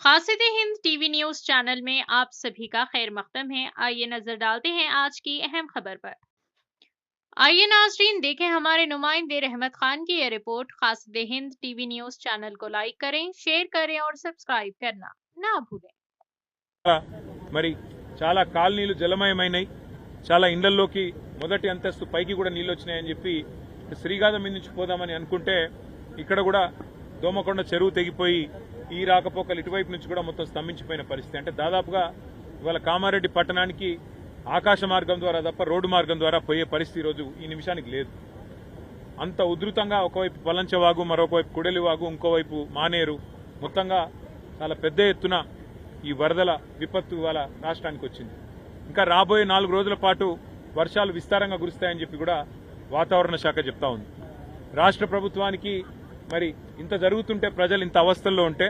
Khasid Hind TV news channel में आप सभी का खैर मकदम है। आइए नजर डालते हैं आज की अहम खबर पर। आइए नाजरीन देखें हमारे नुमाइंदे रहमत खान की यह report. Qasid Hind TV news channel को लाइक करें, शेयर करें और सब्सक्राइब करना ना भूलें। మరి చాలా కాలనీలు జలమయమైనాయి. చాలా ఇండ్లలోకి మొదటి అంతస్తు పైకి కూడా నీళ్లు వచ్చినాయని చెప్పి శ్రీగాధ మీద నుంచి పోదామని అనుకుంటే ఇక్కడ కూడా దోమకొండ చెరువు తెగిపోయి ఈ రాకపోకలు ఇటువైపు నుంచి కూడా మొత్తం స్తంభించిపోయిన పరిస్థితి. అంటే దాదాపుగా ఇవాళ కామారెడ్డి పట్టణానికి ఆకాశ మార్గం ద్వారా తప్ప రోడ్డు మార్గం ద్వారా పోయే పరిస్థితి ఈరోజు ఈ నిమిషానికి లేదు. అంత ఉధృతంగా ఒకవైపు పలంచవాగు, మరొకవైపు కుడలివాగు, ఇంకోవైపు మానేరు, మొత్తంగా చాలా పెద్ద ఎత్తున ఈ వరదల విపత్తు ఇవాళ రాష్ట్రానికి వచ్చింది. ఇంకా రాబోయే 4 రోజుల పాటు వర్షాలు విస్తారంగా కురుస్తాయని చెప్పి కూడా వాతావరణ శాఖ చెప్తా ఉంది. రాష్ట్ర ప్రభుత్వానికి మరి ఇంత జరుగుతుంటే, ప్రజలు ఇంత అవస్థల్లో ఉంటే,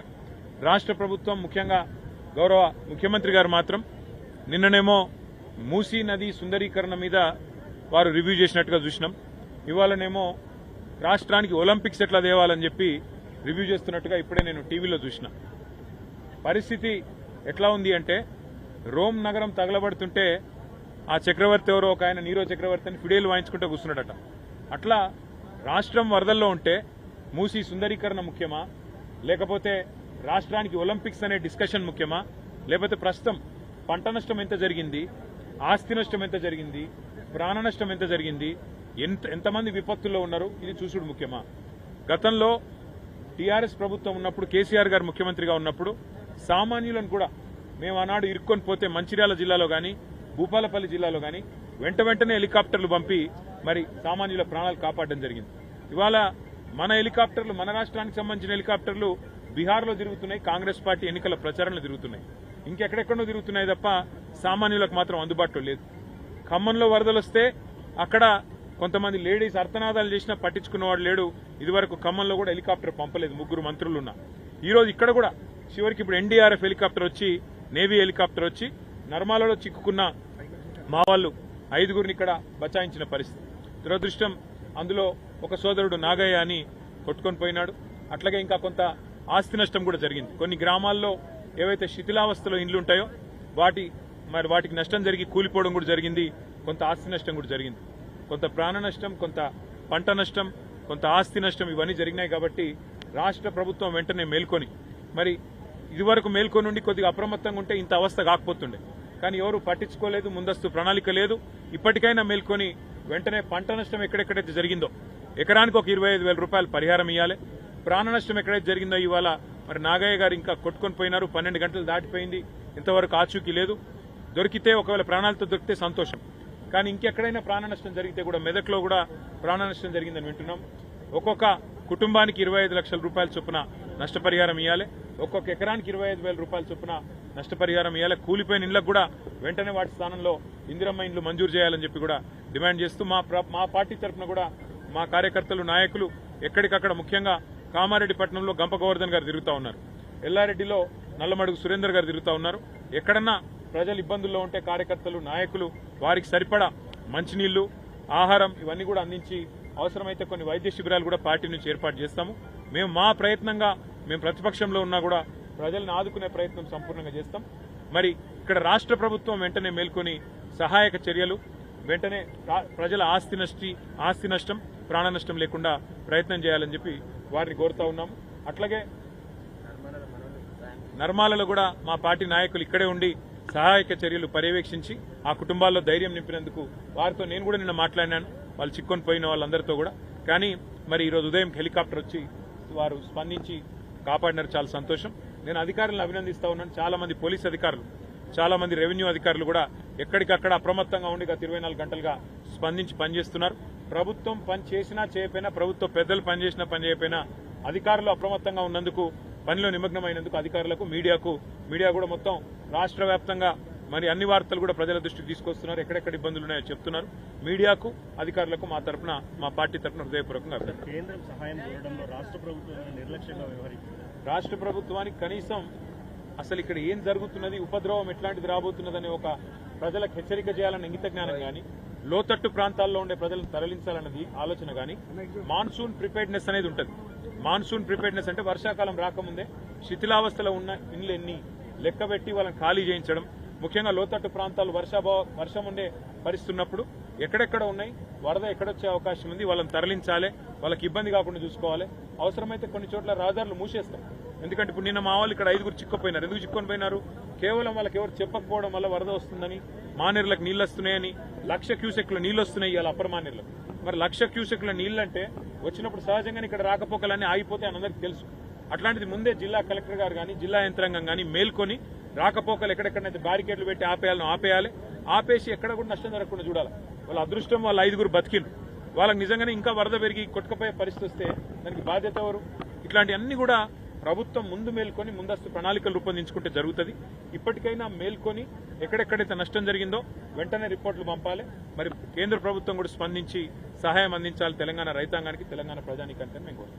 రాష్ట్ర ప్రభుత్వం ముఖ్యంగా గౌరవ ముఖ్యమంత్రి గారు మాత్రం నిన్ననేమో మూసీ నది సుందరీకరణ మీద వారు రివ్యూ చేసినట్టుగా చూసినాం. ఇవాళనేమో రాష్ట్రానికి ఒలింపిక్స్ ఎట్లా తేవాలని చెప్పి రివ్యూ చేస్తున్నట్టుగా ఇప్పుడే నేను టీవీలో చూసిన. పరిస్థితి ఎట్లా ఉంది అంటే, రోమ్ నగరం తగలబడుతుంటే ఆ చక్రవర్తి ఎవరో ఒక ఆయన నీరో చక్రవర్తి అని ఫిడేలు వాయించుకుంటూ కూర్చున్నాడట. అట్లా రాష్ట్రం వరదల్లో ఉంటే మూసీ సుందరీకరణ ముఖ్యమా, లేకపోతే రాష్ట్రానికి ఒలింపిక్స్ అనే డిస్కషన్ ముఖ్యమా, లేకపోతే ప్రస్తుతం పంట నష్టం ఎంత జరిగింది, ఆస్తి నష్టం ఎంత జరిగింది, ప్రాణ నష్టం ఎంత జరిగింది, ఎంతమంది విపత్తుల్లో ఉన్నారు ఇది చూసుడు ముఖ్యమా? గతంలో టీఆర్ఎస్ ప్రభుత్వం ఉన్నప్పుడు, కేసీఆర్ గారు ముఖ్యమంత్రిగా ఉన్నప్పుడు సామాన్యులను కూడా మేము ఆనాడు ఇరుక్కొని పోతే మంచిర్యాల జిల్లాలో కానీ భూపాలపల్లి జిల్లాలో కానీ వెంటనే హెలికాప్టర్లు పంపి మరి సామాన్యుల ప్రాణాలు కాపాడడం జరిగింది. ఇవాళ మన హెలికాప్టర్లు, మన రాష్ట్రానికి సంబంధించిన హెలికాప్టర్లు బీహార్లో తిరుగుతున్నాయి, కాంగ్రెస్ పార్టీ ఎన్నికల ప్రచారంలో తిరుగుతున్నాయి, ఇంకెక్కడెక్కడో తిరుగుతున్నాయి తప్ప సామాన్యులకు మాత్రం అందుబాటులో లేదు. ఖమ్మంలో వరదలు వస్తే అక్కడ కొంతమంది లేడీస్ అర్థనాదాలు చేసినా పట్టించుకున్నవాడు లేడు. ఇదివరకు ఖమ్మంలో కూడా హెలికాప్టర్ పంపలేదు, 3 మంత్రులు ఉన్నా. ఈరోజు ఇక్కడ కూడా చివరికి ఇప్పుడు ఎన్డీఆర్ఎఫ్ హెలికాప్టర్ వచ్చి, నేవీ హెలికాప్టర్ వచ్చి నర్మాలలో చిక్కుకున్న మా వాళ్ళు 5గురిని ఇక్కడ బచాయించిన పరిస్థితి. దురదృష్టం అందులో ఒక సోదరుడు నాగయ్య అని కొట్టుకొని పోయినాడు. అట్లాగే ఇంకా కొంత ఆస్తి నష్టం కూడా జరిగింది. కొన్ని గ్రామాల్లో ఏవైతే శిథిలావస్థలో ఇండ్లు ఉంటాయో వాటికి నష్టం జరిగి కూలిపోవడం కూడా జరిగింది. కొంత ఆస్తి నష్టం కూడా జరిగింది. కొంత ప్రాణ నష్టం, కొంత పంట నష్టం, కొంత ఆస్తి నష్టం ఇవన్నీ జరిగినాయి. కాబట్టి రాష్ట్ర ప్రభుత్వం వెంటనే మేల్కొని, మరి ఇదివరకు మేల్కొని ఉండి కొద్దిగా అప్రమత్తంగా ఉంటే ఇంత అవస్థ కాకపోతుండే. కానీ ఎవరు పట్టించుకోలేదు, ముందస్తు ప్రణాళిక లేదు. ఇప్పటికైనా మేల్కొని వెంటనే పంట నష్టం ఎక్కడెక్కడైతే జరిగిందో ఎకరానికి ఒక 25,000 రూపాయలు పరిహారం ఇవ్వాలి. ప్రాణ నష్టం ఎక్కడైతే జరిగిందో ఇవాళ మరి నాగయ్య గారు ఇంకా కొట్టుకొని పోయినారు, 12 గంటలు దాటిపోయింది, ఇంతవరకు ఆచూకీ లేదు. దొరికితే ఒకవేళ ప్రాణాలతో దొరికితే సంతోషం. కానీ ఇంకెక్కడైనా ప్రాణ నష్టం జరిగితే కూడా, మెదక్లో కూడా ప్రాణ నష్టం జరిగిందని వింటున్నాం. ఒక్కొక్క కుటుంబానికి 25 లక్షల రూపాయల చొప్పున నష్టపరిహారం ఇవ్వాలి. ఒక్కొక్క ఎకరానికి 25,000 రూపాయల చొప్పున నష్టపరిహారం ఇవ్వాలి. కూలిపోయిన ఇండ్లకు కూడా వెంటనే వాటి స్థానంలో ఇందిరమ్మ ఇండ్లు మంజూరు చేయాలని చెప్పి కూడా డిమాండ్ చేస్తూ మా పార్టీ తరఫున కూడా మా కార్యకర్తలు, నాయకులు ఎక్కడికక్కడ, ముఖ్యంగా కామారెడ్డి పట్టణంలో గంప గోవర్ధన్ గారు తిరుగుతూ ఉన్నారు, ఎల్లారెడ్డిలో నల్లమడుగు సురేందర్ గారు తిరుగుతూ ఉన్నారు. ఎక్కడన్నా ప్రజలు ఇబ్బందుల్లో ఉంటే కార్యకర్తలు, నాయకులు వారికి సరిపడా మంచినీళ్లు, ఆహారం ఇవన్నీ కూడా అందించి అవసరమైతే కొన్ని వైద్య శిబిరాలు కూడా పార్టీ నుంచి ఏర్పాటు చేస్తాము. మేము మా ప్రయత్నంగా, మేము ప్రతిపక్షంలో ఉన్నా కూడా ప్రజలను ఆదుకునే ప్రయత్నం సంపూర్ణంగా చేస్తాం. మరి ఇక్కడ రాష్ట్ర ప్రభుత్వం వెంటనే మేల్కొని సహాయక చర్యలు, వెంటనే ప్రజల ఆస్తి నష్టం, ప్రాణ నష్టం లేకుండా ప్రయత్నం చేయాలని చెప్పి వారిని కోరుతా ఉన్నాము. అట్లాగే నర్మాలలో కూడా మా పార్టీ నాయకులు ఇక్కడే ఉండి సహాయక చర్యలు పర్యవేక్షించి ఆ కుటుంబాల్లో ధైర్యం నింపినందుకు వారితో నేను కూడా నిన్న మాట్లాడినాను, వాళ్ళు చిక్కొని పోయిన వాళ్ళందరితో కూడా. కానీ మరి ఈరోజు ఉదయం హెలికాప్టర్ వచ్చి వారు స్పందించి కాపాడినారు, చాలా సంతోషం. నేను అధికారులను అభినందిస్తా ఉన్నాను. చాలా మంది పోలీస్ అధికారులు, చాలా మంది రెవెన్యూ అధికారులు కూడా ఎక్కడికక్కడ అప్రమత్తంగా ఉండి గత 24 గంటలుగా స్పందించి పనిచేస్తున్నారు. ప్రభుత్వం పని చేసినా చేయకపోయినా, ప్రభుత్వ పెద్దలు పనిచేసినా పని చేయకపోయినా అధికారులు అప్రమత్తంగా ఉన్నందుకు, పనిలో నిమగ్నమైనందుకు అధికారులకు, మీడియా కూడా మొత్తం రాష్ట్ర వ్యాప్తంగా మరి అన్ని వార్తలు కూడా ప్రజల దృష్టికి తీసుకొస్తున్నారు. ఎక్కడెక్కడ ఇబ్బందులు ఉన్నాయో చెప్తున్నారు. మీడియాకు, అధికారులకు మా తరఫున, మా పార్టీ తరఫున హృదయపూర్వకంగా అభినందనలు. కేంద్రం సహాయం కోరడంలో రాష్ట్ర ప్రభుత్వం నిర్లక్ష్యంగా వ్యవహరిస్తుంది. రాష్ట్ర ప్రభుత్వానికి కనీసం అసలు ఇక్కడ ఏం జరుగుతున్నది, ఉపద్రవం ఎట్లాంటిది రాబోతున్నదని ఒక ప్రజలకు హెచ్చరిక చేయాలన్న ఇంగిత జ్ఞానం కానీ, లోతట్టు ప్రాంతాల్లో ఉండే ప్రజలను తరలించాలన్నది ఆలోచన కానీ, మాన్సూన్ ప్రిపేర్డ్నెస్ అనేది ఉంటుంది. మాన్సూన్ ప్రిపేర్డ్నెస్ అంటే వర్షాకాలం రాకముందే శిథిలావస్థలో ఉన్న ఇండ్లు ఎన్ని లెక్కబెట్టి వాళ్ళని ఖాళీ చేయించడం, ముఖ్యంగా లోతట్టు ప్రాంతాలు వర్షం ఉండే పరిస్థితి ఉన్నప్పుడు ఎక్కడెక్కడ ఉన్నాయి, వరద ఎక్కడొచ్చే అవకాశం ఉంది, వాళ్ళని తరలించాలి, వాళ్ళకి ఇబ్బంది కాకుండా చూసుకోవాలి. అవసరమైతే కొన్ని చోట్ల రహదారులు మూసేస్తాం. ఎందుకంటే ఇప్పుడు నిన్న మా వాళ్ళు ఇక్కడ 5 చిక్కుపోయినారు. ఎందుకు చిక్కుని పోయినారు? కేవలం వాళ్ళకి ఎవరు చెప్పకపోవడం వల్ల వరద వస్తుందని, మానేర్లకు నీళ్ళు వస్తున్నాయని, 1,00,000 క్యూసెక్ల నీళ్ళు వస్తున్నాయి ఇవాళ అప్పర్ మానేర్లకు. మరి 1,00,000 క్యూసెక్ల నీళ్ళు అంటే వచ్చినప్పుడు సహజంగానే ఇక్కడ రాకపోకలన్నీ ఆగిపోతే అని అందరికీ తెలుసు. అట్లాంటిది ముందే జిల్లా కలెక్టర్ గారు కానీ జిల్లా యంత్రాంగం కానీ మేల్కొని రాకపోకలు ఎక్కడెక్కడైతే బ్యారికేడ్లు పెట్టి ఆపేయాలి, ఆపేసి ఎక్కడ కూడా నష్టం జరగకుండా చూడాలి. వాళ్ళ అదృష్టం వాళ్ళ 5 బతికిండ్రు. వాళ్ళకి నిజంగానే ఇంకా వరద పెరిగి కొట్టుకుపోయే పరిస్థితి వస్తే దానికి బాధ్యత ఎవరు? ఇట్లాంటివన్నీ కూడా ప్రభుత్వం ముందు మేల్కొని ముందస్తు ప్రణాళికలు రూపొందించుకుంటే జరుగుతుంది. ఇప్పటికైనా మేల్కొని ఎక్కడెక్కడైతే నష్టం జరిగిందో వెంటనే రిపోర్టులు పంపాలి. మరి కేంద్ర ప్రభుత్వం కూడా స్పందించి సహాయం అందించాలి తెలంగాణ రైతాంగానికి, తెలంగాణ ప్రజానీకానికి మేము కోరుతున్నాం.